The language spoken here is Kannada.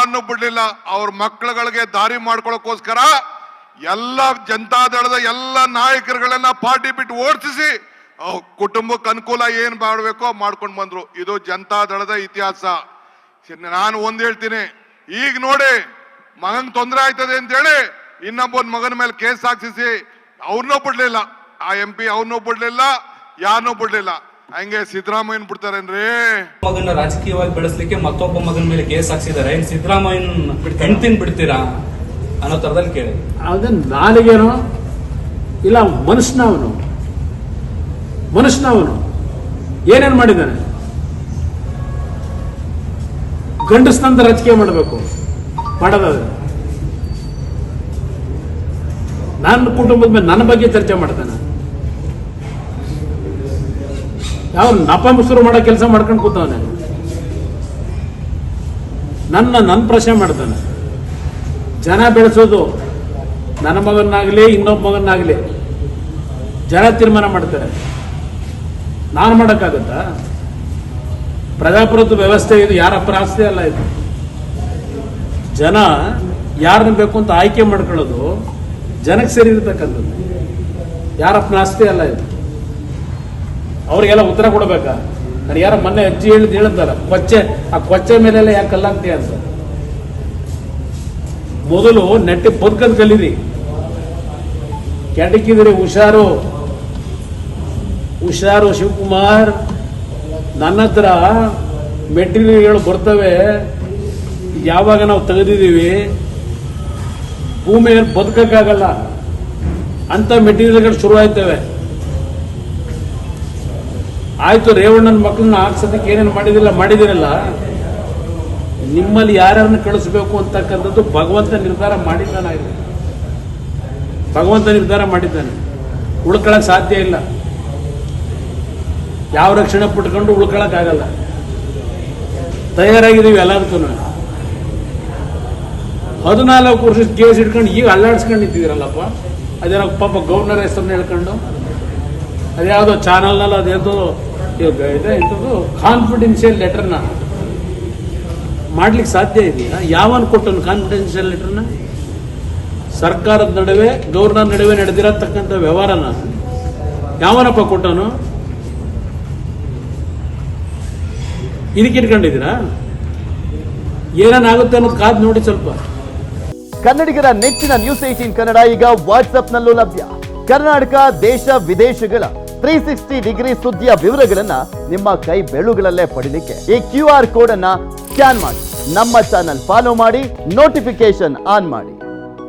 ಯಾರನ್ನೂ ಬಿಡ್ಲಿಲ್ಲ. ಅವ್ರ ಮಕ್ಕಳುಗಳಿಗೆ ದಾರಿ ಮಾಡ್ಕೊಳ್ಳೋಕೋಸ್ಕರ ಎಲ್ಲ ಜನತಾದಳದ ಎಲ್ಲ ನಾಯಕರುಗಳನ್ನ ಪಾರ್ಟಿ ಬಿಟ್ಟು ಓಡಿಸಿ ಕುಟುಂಬಕ್ಕೆ ಅನುಕೂಲ ಏನ್ ಮಾಡಬೇಕೋ ಮಾಡ್ಕೊಂಡು ಬಂದ್ರು. ಇದು ಜನತಾದಳದ ಇತಿಹಾಸ. ನಾನು ಒಂದ್ ಹೇಳ್ತೀನಿ, ಈಗ ನೋಡಿ ಮಗನ್ ತೊಂದರೆ ಆಯ್ತದೆ ಅಂತ ಹೇಳಿ ಇನ್ನೊಬ್ಬನ ಮಗನ ಮೇಲೆ ಕೇಸ್ ಹಾಕ್ಸಿಸಿ ಅವ್ರನ್ನೂ ಬಿಡ್ಲಿಲ್ಲ, ಆ MP ಅವ್ರನ್ನೂ ಬಿಡ್ಲಿಲ್ಲ, ಯಾರನ್ನೂ ಬಿಡ್ಲಿಲ್ಲ. ಹಂಗೆ ಸಿದ್ದರಾಮಯ್ಯನ್ ಬಿಡ್ತಾರೇನ್ರಿ? ಮಗನ ರಾಜಕೀಯವಾಗಿ ಬೆಳೆಸಲಿಕ್ಕೆ ಮತ್ತೊಬ್ಬ ಮಗನ ಮೇಲೆ ಕೇಸ್ ಹಾಕ್ಸಿದ್ದಾರೆ. ಸಿದ್ದರಾಮಯ್ಯನ್ ಹೆಂಡ್ತಿನ್ ಬಿಡ್ತೀರಾ ಅನ್ನೋ ತರದಲ್ಲಿ ಕೇಳಿ. ಅದನ್ನ ನಾಲಿಗೇನೋ ಇಲ್ಲ ಮನುಷ್ಯನವನು ಏನೇನ್ ಮಾಡಿದ್ದಾನೆ? ಗಂಡಸ್ನಂತ ರಾಜಕೀಯ ಮಾಡಬೇಕು ಮಾಡೋದಾದ್ರೆ ನನ್ನ ಕುಟುಂಬದ ಮೇಲೆ ನನ್ನ ಬಗ್ಗೆ ಚರ್ಚೆ ಮಾಡ್ತಾನೆ. ಯಾವ ನಪಮುಸರು ಮಾಡೋ ಕೆಲಸ ಮಾಡ್ಕೊಂಡು ಕೂತವನೆ. ನನ್ನ ಪ್ರಶ್ನೆ ಮಾಡ್ತಾನೆ. ಜನ ಬೆಳೆಸೋದು ನನ್ನ ಮಗನಾಗ್ಲಿ ಇನ್ನೊಬ್ಬ ಮಗನಾಗ್ಲಿ ಜನ ತೀರ್ಮಾನ ಮಾಡ್ತಾರೆ. ನಾನು ಮಾಡೋಕ್ಕಾಗತ್ತಾ? ಪ್ರಜಾಪ್ರಭುತ್ವ ವ್ಯವಸ್ಥೆ ಇದು, ಯಾರ ಆಸ್ತಿ ಅಲ್ಲ ಇದು. ಜನ ಯಾರನ್ನ ಬೇಕು ಅಂತ ಆಯ್ಕೆ ಮಾಡ್ಕೊಳ್ಳೋದು ಜನಕ್ಕೆ ಸರಿ ಇರತಕ್ಕಂಥದ್ದು, ಯಾರಪ್ಪನ ಆಸ್ತಿ ಅಲ್ಲ ಇದು. ಅವ್ರಿಗೆಲ್ಲ ಉತ್ತರ ಕೊಡ್ಬೇಕಾ? ನಾನು ಯಾರ ಮೊನ್ನೆ ಅಜ್ಜಿ ಹೇಳಿದಾರ ಕೊಚ್ಚೆ ಮೇಲೆಲ್ಲ ಯಾಕೆ ಕಲ್ಲಾಗ್ತೀಯ ಅಂತ. ಮೊದಲು ನೆಟ್ಟಿ ಬದುಕದ್ ಕಲೀರಿ, ಕೆಡಕಿದ್ರಿ. ಹುಷಾರು ಶಿವಕುಮಾರ್, ನನ್ನ ಹತ್ರ ಮೆಟೀರಿಯಲ್ಗಳು ಬರ್ತವೆ. ಯಾವಾಗ ನಾವು ತೆಗೆದಿದ್ದೀವಿ ಭೂಮಿಯಲ್ಲಿ ಬದುಕಕ್ಕಾಗಲ್ಲ ಅಂತ ಮೆಟೀರಿಯಲ್ಗಳು ಶುರು ಆಯ್ತವೆ. ಆಯ್ತು, ರೇವಣ್ಣನ ಮಕ್ಕಳನ್ನ ಹಾಕ್ಸೋದಕ್ಕೆ ಏನೇನು ಮಾಡಿದಿರಲ್ಲ. ನಿಮ್ಮಲ್ಲಿ ಯಾರ್ಯಾರನ್ನ ಕಳಿಸ್ಬೇಕು ಅಂತಕ್ಕಂಥದ್ದು ಭಗವಂತ ನಿರ್ಧಾರ ಮಾಡಿದ್ದಾನೆ. ಉಳ್ಕೊಳಕ್ ಸಾಧ್ಯ ಇಲ್ಲ. ಯಾವ ರಕ್ಷಣೆ ಪಟ್ಕೊಂಡು ಉಳ್ಕೊಳಕ್ಕಾಗಲ್ಲ. ತಯಾರಾಗಿದ್ದೀವಿ ಎಲ್ಲದಕ್ಕೂ. 14 ವರ್ಷ ಕೇಸ್ ಇಟ್ಕೊಂಡು ಈಗ ಅಲ್ಲಾಡ್ಸ್ಕೊಂಡು ನಿಂತಿದ್ದೀರಲ್ಲಪ್ಪ. ಅದೇನೋ ಪಾಪ ಗವರ್ನರ್ ಹೆಸರನ್ನ ಹೇಳ್ಕೊಂಡು ಅದ್ಯಾವುದೋ ಚಾನಲ್ನಲ್ಲಿ ಅದೇದೋ ಇದೆ ಇಂಥದ್ದು ಕಾನ್ಫಿಡೆನ್ಷಿಯಲ್ ಲೆಟರ್ನ ಮಾಡ್ಲಿಕ್ಕೆ ಸಾಧ್ಯ ಇದೆಯಾ? ಯಾವನ್ ಕೊಟ್ಟನು ಕಾನ್ಫಿಡೆನ್ಷಿಯಲ್ ಲೆಟರ್ನ? ಸರ್ಕಾರದ ನಡುವೆ ಗವರ್ನರ್ ನಡುವೆ ನಡೆದಿರತಕ್ಕಂಥ ವ್ಯವಹಾರನ ಯಾವನಪ್ಪ ಕೊಟ್ಟನು? ಇದಕ್ಕೆ ಇಟ್ಕೊಂಡಿದ್ದೀರಾ? ಏನೇನಾಗುತ್ತೆ ಅನ್ನೋದು ಕಾದ್ ನೋಡಿ ಸ್ವಲ್ಪ. ಕನ್ನಡಿಗರ ನೆಚ್ಚಿನ ನ್ಯೂಸ್ 18 ಕನ್ನಡ ಈಗ ವಾಟ್ಸ್ಆಪ್ನಲ್ಲೂ ಲಭ್ಯ. ಕರ್ನಾಟಕ, ದೇಶ ವಿದೇಶಗಳ 360 ಡಿಗ್ರಿ ಸುದ್ದಿಯ ವಿವರಗಳನ್ನ ನಿಮ್ಮ ಕೈ ಬೆರಳುಗಳಲ್ಲೇ ಪಡಿಲಿಕ್ಕೆ ಈ QR ಕೋಡ್ ಅನ್ನ ಸ್ಕ್ಯಾನ್ ಮಾಡಿ ನಮ್ಮ ಚಾನಲ್ ಫಾಲೋ ಮಾಡಿ, ನೋಟಿಫಿಕೇಶನ್ ಆನ್ ಮಾಡಿ.